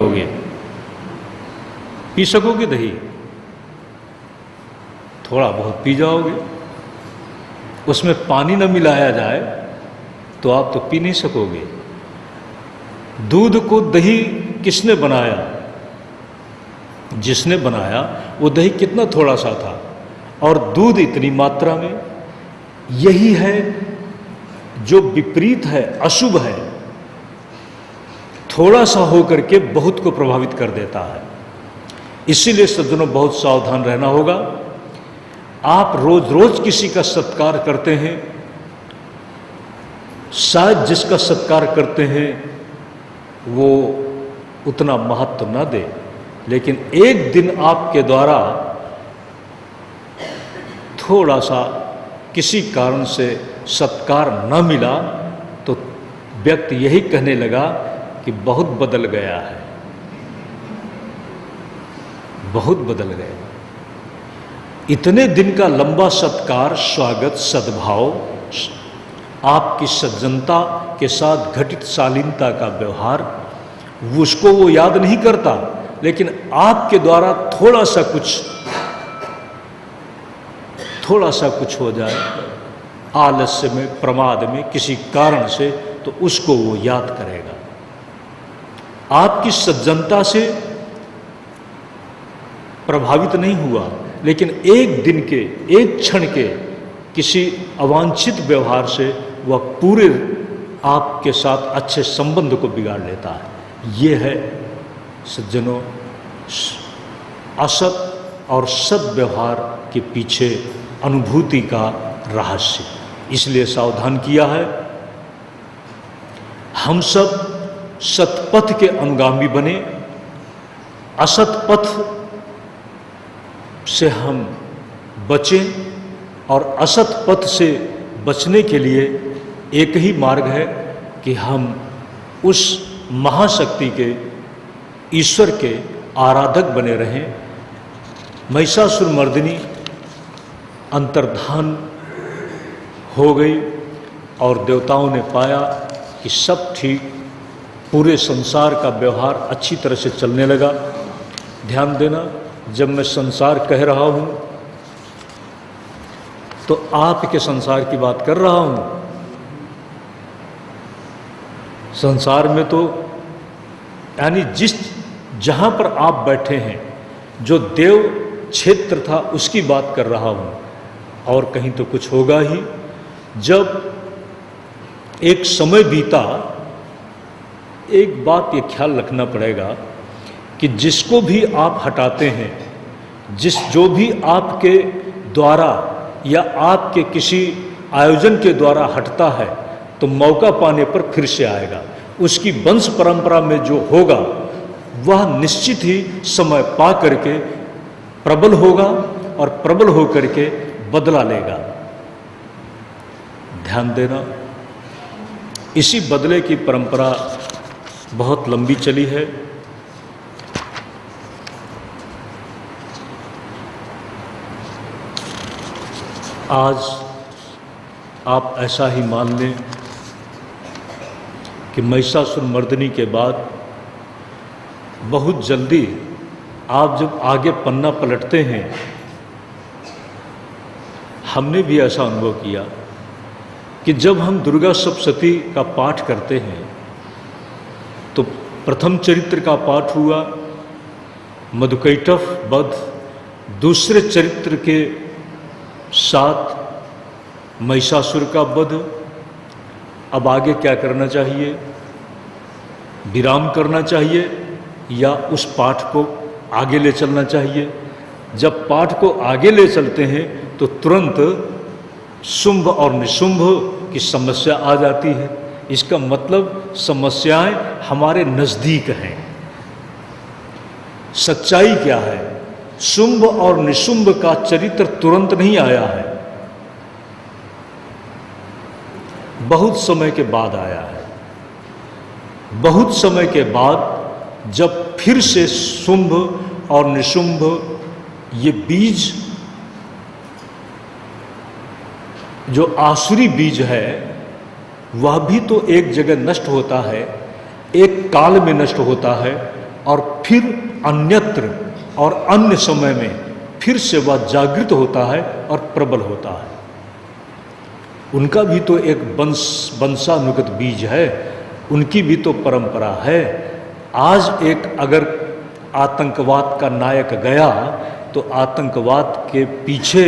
सकोगे, पी सकोगे दही? थोड़ा बहुत पी जाओगे। उसमें पानी न मिलाया जाए तो आप तो पी नहीं सकोगे। दूध को दही किसने बनाया? जिसने बनाया वो दही कितना थोड़ा सा था और दूध इतनी मात्रा में। यही है जो विपरीत है, अशुभ है, थोड़ा सा होकर के बहुत को प्रभावित कर देता है। इसीलिए सज्जनों बहुत सावधान रहना होगा। आप रोज रोज किसी का सत्कार करते हैं, शायद जिसका सत्कार करते हैं वो उतना महत्व न दे, लेकिन एक दिन आपके द्वारा थोड़ा सा किसी कारण से सत्कार न मिला तो व्यक्ति यही कहने लगा कि बहुत बदल गया है, बहुत बदल गया। इतने दिन का लंबा सत्कार, स्वागत, सद्भाव, आपकी सज्जनता के साथ घटित शालीनता का व्यवहार, उसको वो याद नहीं करता, लेकिन आपके द्वारा थोड़ा सा कुछ हो जाए, आलस्य में, प्रमाद में, किसी कारण से, तो उसको वो याद करेगा। आपकी सज्जनता से प्रभावित नहीं हुआ, लेकिन एक दिन के, एक क्षण के किसी अवांछित व्यवहार से वह पूरे आपके साथ अच्छे संबंध को बिगाड़ लेता है। ये है सज्जनों असत और सद्व्यवहार के पीछे अनुभूति का रहस्य। इसलिए सावधान किया है, हम सब सतपथ के अनुगामी बने, असत पथ से हम बचें। और असत पथ से बचने के लिए एक ही मार्ग है कि हम उस महाशक्ति के, ईश्वर के आराधक बने रहें। महिषासुर मर्दिनी अंतर्धान हो गई और देवताओं ने पाया कि सब ठीक, पूरे संसार का व्यवहार अच्छी तरह से चलने लगा। ध्यान देना, जब मैं संसार कह रहा हूं तो आपके संसार की बात कर रहा हूं। संसार में तो यानी जहां पर आप बैठे हैं, जो देव क्षेत्र था उसकी बात कर रहा हूं, और कहीं तो कुछ होगा ही। जब एक समय बीता, एक बात ये ख्याल रखना पड़ेगा कि जिसको भी आप हटाते हैं, जो भी आपके द्वारा या आपके किसी आयोजन के द्वारा हटता है, तो मौका पाने पर फिर से आएगा। उसकी वंश परंपरा में जो होगा वह निश्चित ही समय पा करके प्रबल होगा और प्रबल होकर के बदला लेगा। ध्यान देना, इसी बदले की परंपरा बहुत लंबी चली है। आज आप ऐसा ही मान लें कि महिषासुर मर्दिनी के बाद बहुत जल्दी आप जब आगे पन्ना पलटते हैं, हमने भी ऐसा अनुभव किया कि जब हम दुर्गा सप्तशती का पाठ करते हैं तो प्रथम चरित्र का पाठ हुआ, मधुकैटभ वध, दूसरे चरित्र के साथ महिषासुर का वध। अब आगे क्या करना चाहिए? विराम करना चाहिए या उस पाठ को आगे ले चलना चाहिए? जब पाठ को आगे ले चलते हैं तो तुरंत शुंभ और निशुंभ की समस्या आ जाती है। इसका मतलब समस्याएं हमारे नजदीक हैं। सच्चाई क्या है? शुंभ और निशुंभ का चरित्र तुरंत नहीं आया है, बहुत समय के बाद आया है। बहुत समय के बाद जब फिर से शुंभ और निशुंभ, ये बीज जो आसुरी बीज है वह भी तो एक जगह नष्ट होता है, एक काल में नष्ट होता है, और फिर अन्यत्र और अन्य समय में फिर से वह जागृत होता है और प्रबल होता है। उनका भी तो एक वंशानुगत बीज है, उनकी भी तो परंपरा है। आज एक अगर आतंकवाद का नायक गया तो आतंकवाद के पीछे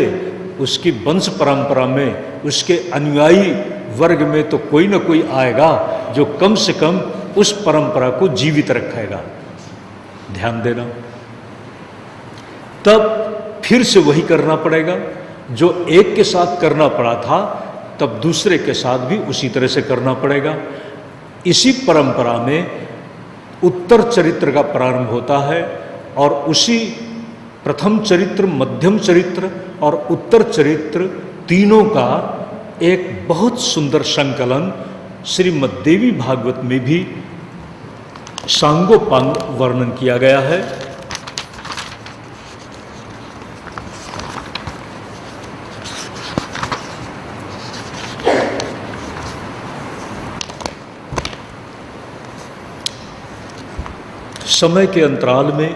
उसकी वंश परंपरा में उसके अनुयायी वर्ग में तो कोई ना कोई आएगा जो कम से कम उस परंपरा को जीवित रखेगा। ध्यान देना, तब फिर से वही करना पड़ेगा जो एक के साथ करना पड़ा था, तब दूसरे के साथ भी उसी तरह से करना पड़ेगा। इसी परंपरा में उत्तर चरित्र का प्रारंभ होता है और उसी प्रथम चरित्र, मध्यम चरित्र और उत्तर चरित्र तीनों का एक बहुत सुंदर संकलन श्रीमद् देवी भागवत में भी सांगोपांग वर्णन किया गया है। समय के अंतराल में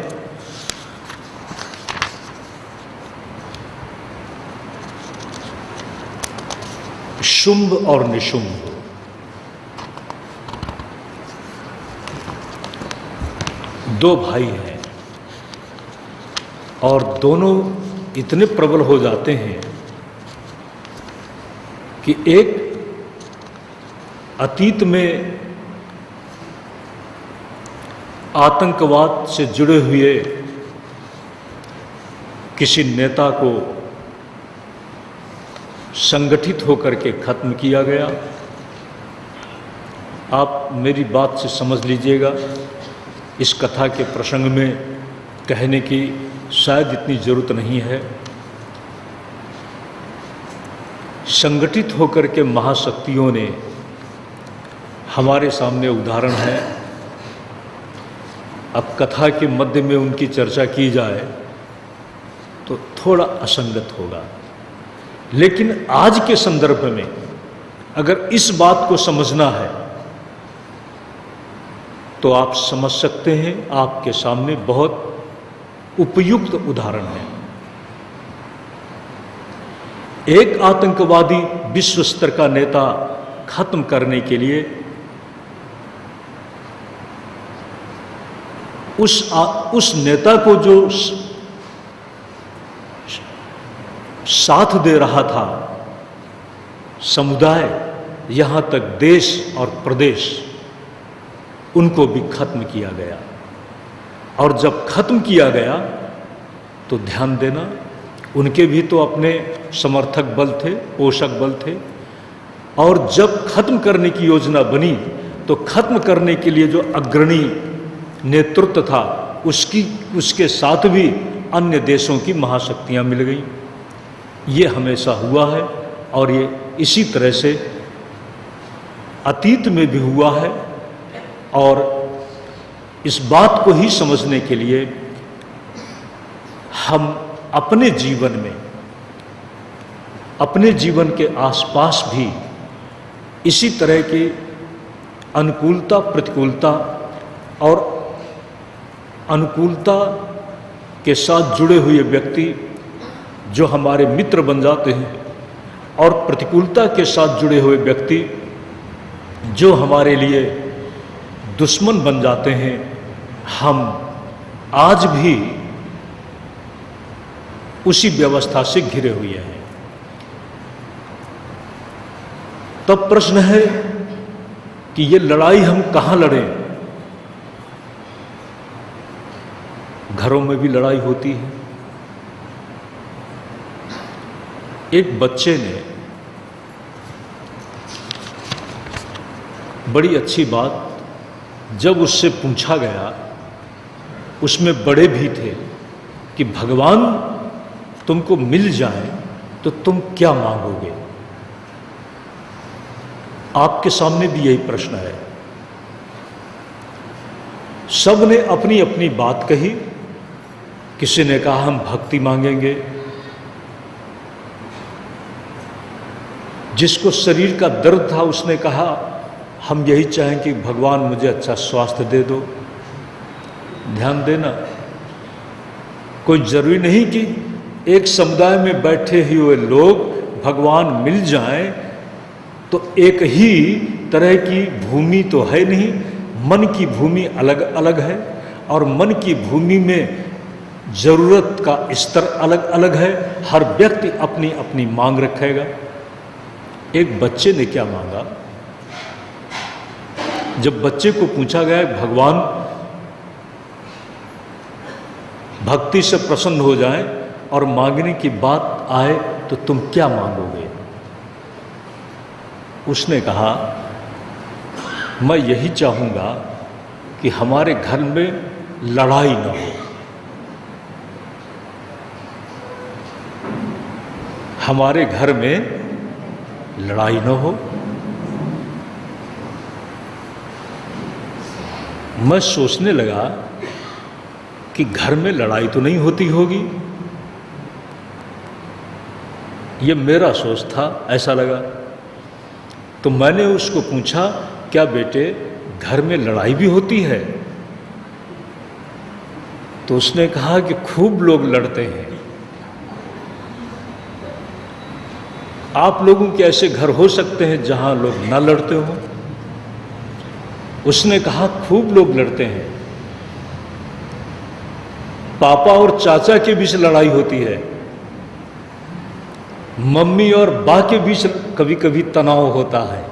शुंभ और निशुंभ दो भाई हैं और दोनों इतने प्रबल हो जाते हैं कि एक अतीत में आतंकवाद से जुड़े हुए किसी नेता को संगठित होकर के खत्म किया गया। आप मेरी बात से समझ लीजिएगा, इस कथा के प्रसंग में कहने की शायद इतनी जरूरत नहीं है। संगठित होकर के महाशक्तियों ने हमारे सामने उदाहरण है। अब कथा के मध्य में उनकी चर्चा की जाए तो थोड़ा असंगत होगा, लेकिन आज के संदर्भ में अगर इस बात को समझना है तो आप समझ सकते हैं। आपके सामने बहुत उपयुक्त उदाहरण है। एक आतंकवादी विश्व स्तर का नेता खत्म करने के लिए उस नेता को जो साथ दे रहा था समुदाय, यहाँ तक देश और प्रदेश, उनको भी खत्म किया गया। और जब खत्म किया गया तो ध्यान देना, उनके भी तो अपने समर्थक बल थे, पोषक बल थे। और जब खत्म करने की योजना बनी तो खत्म करने के लिए जो अग्रणी नेतृत्व था उसके साथ भी अन्य देशों की महाशक्तियां मिल गई। ये हमेशा हुआ है और ये इसी तरह से अतीत में भी हुआ है। और इस बात को ही समझने के लिए हम अपने जीवन में, अपने जीवन के आसपास भी इसी तरह की अनुकूलता प्रतिकूलता और अनुकूलता के साथ जुड़े हुए व्यक्ति जो हमारे मित्र बन जाते हैं और प्रतिकूलता के साथ जुड़े हुए व्यक्ति जो हमारे लिए दुश्मन बन जाते हैं, हम आज भी उसी व्यवस्था से घिरे हुए हैं। तब प्रश्न है कि ये लड़ाई हम कहाँ लड़ें? घरों में भी लड़ाई होती है। एक बच्चे ने बड़ी अच्छी बात जब उससे पूछा गया, उसमें बड़े भी थे, कि भगवान तुमको मिल जाए तो तुम क्या मांगोगे? आपके सामने भी यही प्रश्न है। सब ने अपनी अपनी बात कही। किसी ने कहा हम भक्ति मांगेंगे, जिसको शरीर का दर्द था उसने कहा हम यही चाहें कि भगवान मुझे अच्छा स्वास्थ्य दे दो। ध्यान देना, कोई जरूरी नहीं कि एक समुदाय में बैठे हुए लोग भगवान मिल जाएं तो एक ही तरह की भूमि तो है नहीं। मन की भूमि अलग अलग है और मन की भूमि में जरूरत का स्तर अलग अलग है। हर व्यक्ति अपनी अपनी मांग रखेगा। एक बच्चे ने क्या मांगा, जब बच्चे को पूछा गया भगवान भक्ति से प्रसन्न हो जाए और मांगने की बात आए तो तुम क्या मांगोगे? उसने कहा, मैं यही चाहूंगा कि हमारे घर में लड़ाई न हो, हमारे घर में लड़ाई न हो। मैं सोचने लगा कि घर में लड़ाई तो नहीं होती होगी, ये मेरा सोच था, ऐसा लगा। तो मैंने उसको पूछा, क्या बेटे घर में लड़ाई भी होती है? तो उसने कहा कि खूब लोग लड़ते हैं। आप लोगों के ऐसे घर हो सकते हैं जहां लोग ना लड़ते हो? उसने कहा खूब लोग लड़ते हैं। पापा और चाचा के बीच लड़ाई होती है, मम्मी और बा के बीच कभी कभी तनाव होता है,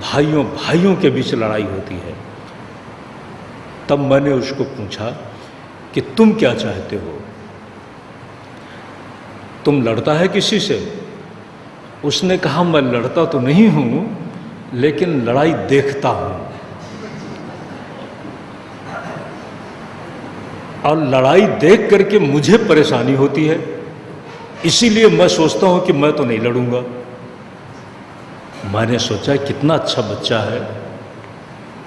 भाइयों भाइयों के बीच लड़ाई होती है। तब मैंने उसको पूछा कि तुम क्या चाहते हो? तुम लड़ता है किसी से? उसने कहा, मैं लड़ता तो नहीं हूं लेकिन लड़ाई देखता हूं, और लड़ाई देख करके मुझे परेशानी होती है, इसीलिए मैं सोचता हूं कि मैं तो नहीं लड़ूंगा। मैंने सोचा कितना अच्छा बच्चा है।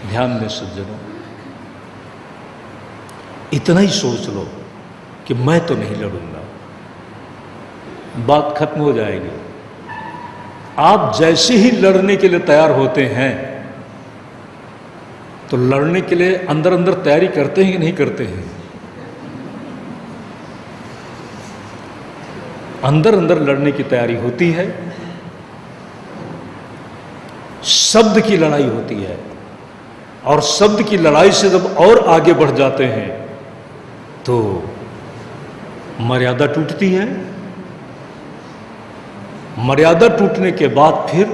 ध्यान दें सज्जनों, इतना ही सोच लो कि मैं तो नहीं लड़ूंगा, बात खत्म हो जाएगी। आप जैसे ही लड़ने के लिए तैयार होते हैं तो लड़ने के लिए अंदर अंदर तैयारी करते हैं कि नहीं करते हैं? अंदर अंदर लड़ने की तैयारी होती है। शब्द की लड़ाई होती है, और शब्द की लड़ाई से जब और आगे बढ़ जाते हैं तो मर्यादा टूटती है। मर्यादा टूटने के बाद फिर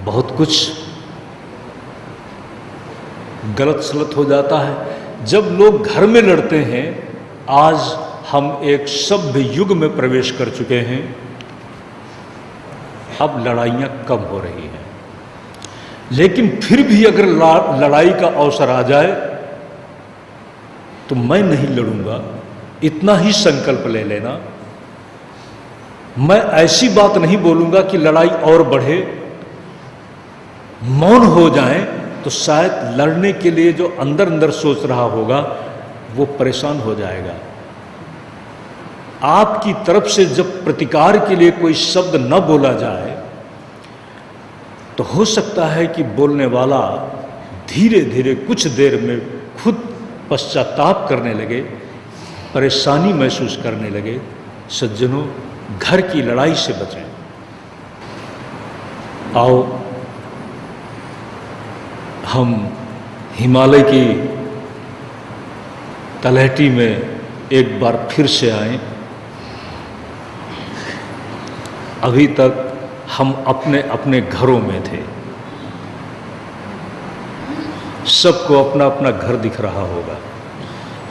बहुत कुछ गलत सलत हो जाता है। जब लोग घर में लड़ते हैं, आज हम एक सभ्य युग में प्रवेश कर चुके हैं, अब लड़ाइयां कम हो रही हैं। लेकिन फिर भी अगर लड़ाई का अवसर आ जाए तो मैं नहीं लड़ूंगा, इतना ही संकल्प ले लेना। मैं ऐसी बात नहीं बोलूंगा कि लड़ाई और बढ़े, मौन हो जाए तो शायद लड़ने के लिए जो अंदर अंदर सोच रहा होगा वो परेशान हो जाएगा। आपकी तरफ से जब प्रतिकार के लिए कोई शब्द न बोला जाए तो हो सकता है कि बोलने वाला धीरे धीरे कुछ देर में खुद पश्चाताप करने लगे, परेशानी महसूस करने लगे। सज्जनों, घर की लड़ाई से बचें। आओ हम हिमालय की तलहटी में एक बार फिर से आए। अभी तक हम अपने अपने घरों में थे, सबको अपना अपना घर दिख रहा होगा,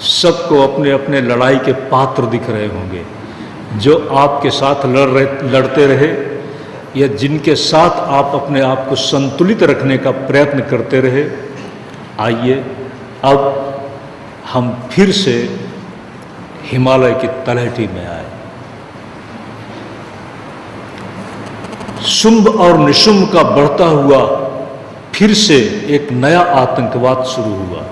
सबको अपने अपने लड़ाई के पात्र दिख रहे होंगे, जो आपके साथ लड़ते रहे या जिनके साथ आप अपने आप को संतुलित रखने का प्रयत्न करते रहे। आइए अब हम फिर से हिमालय की तलहटी में आए। शुंभ और निशुंभ का बढ़ता हुआ फिर से एक नया आतंकवाद शुरू हुआ।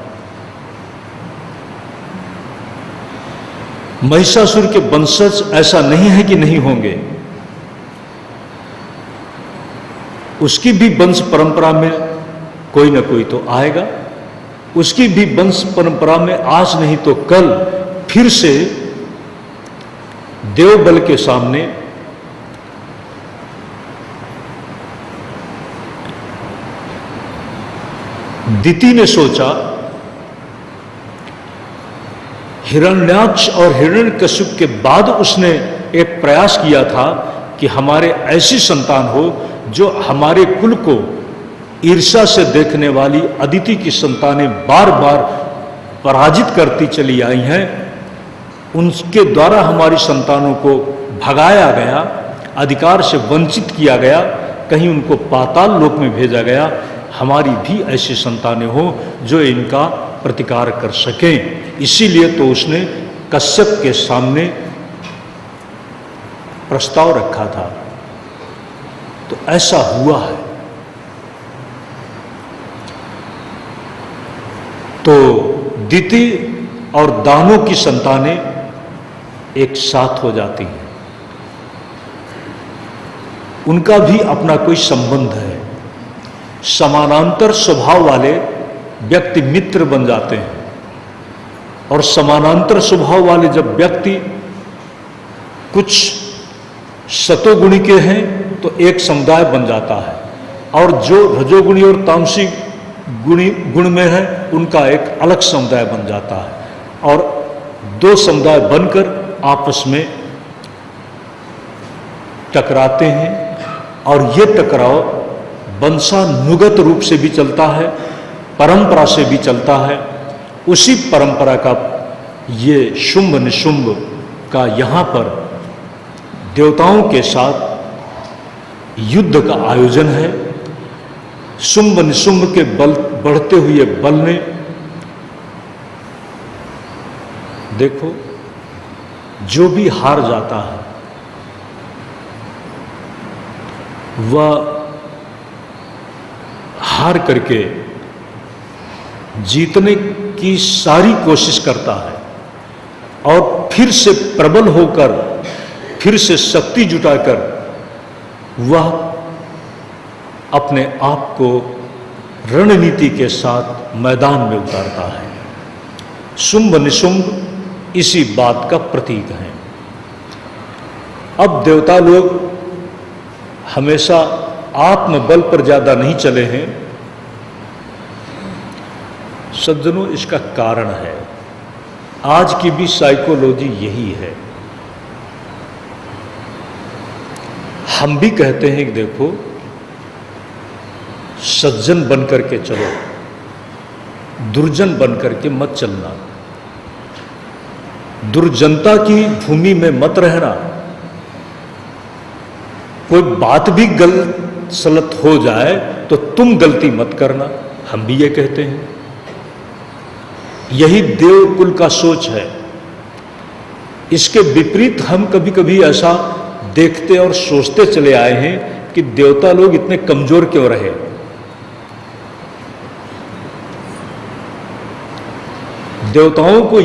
महिषासुर के वंशज ऐसा नहीं है कि नहीं होंगे, उसकी भी वंश परंपरा में कोई ना कोई तो आएगा। उसकी भी वंश परंपरा में आज नहीं तो कल फिर से देवबल के सामने दिति ने सोचा, हिरण्याक्ष और हिरण्यकश्यप के बाद उसने एक प्रयास किया था कि हमारे ऐसी संतान हो जो हमारे कुल को ईर्ष्या से देखने वाली अदिति की संतानें बार बार पराजित करती चली आई हैं, उनके द्वारा हमारी संतानों को भगाया गया, अधिकार से वंचित किया गया, कहीं उनको पाताल लोक में भेजा गया। हमारी भी ऐसी संतानें हो जो इनका प्रतिकार कर सकें। इसीलिए तो उसने कश्यप के सामने प्रस्ताव रखा था। तो ऐसा हुआ है। तो दिति और दानों की संतानें एक साथ हो जाती हैं। उनका भी अपना कोई संबंध है। समानांतर स्वभाव वाले व्यक्ति मित्र बन जाते हैं, और समानांतर स्वभाव वाले जब व्यक्ति कुछ सतोगुणी के हैं तो एक समुदाय बन जाता है, और जो रजोगुणी और तामसिक गुण में है उनका एक अलग समुदाय बन जाता है, और दो समुदाय बनकर आपस में टकराते हैं। और ये टकराव वंशानुगत रूप से भी चलता है, परंपरा से भी चलता है। उसी परंपरा का ये शुंभ निशुंभ का यहाँ पर देवताओं के साथ युद्ध का आयोजन है। शुंभ निशुंभ के बल बढ़ते हुए बल ने, देखो, जो भी हार जाता है वह हार करके जीतने की सारी कोशिश करता है, और फिर से प्रबल होकर, फिर से शक्ति जुटाकर वह अपने आप को रणनीति के साथ मैदान में उतारता है। शुंभ निशुंभ इसी बात का प्रतीक है। अब देवता लोग हमेशा आत्मबल पर ज्यादा नहीं चले हैं सज्जनों। इसका कारण है, आज की भी साइकोलॉजी यही है। हम भी कहते हैं कि देखो, सज्जन बन करके चलो, दुर्जन बन करके मत चलना, दुर्जनता की भूमि में मत रहना, कोई बात भी गलत सलत हो जाए तो तुम गलती मत करना, हम भी ये कहते हैं। यही देवकुल का सोच है। इसके विपरीत हम कभी कभी ऐसा देखते और सोचते चले आए हैं कि देवता लोग इतने कमजोर क्यों रहे। देवताओं को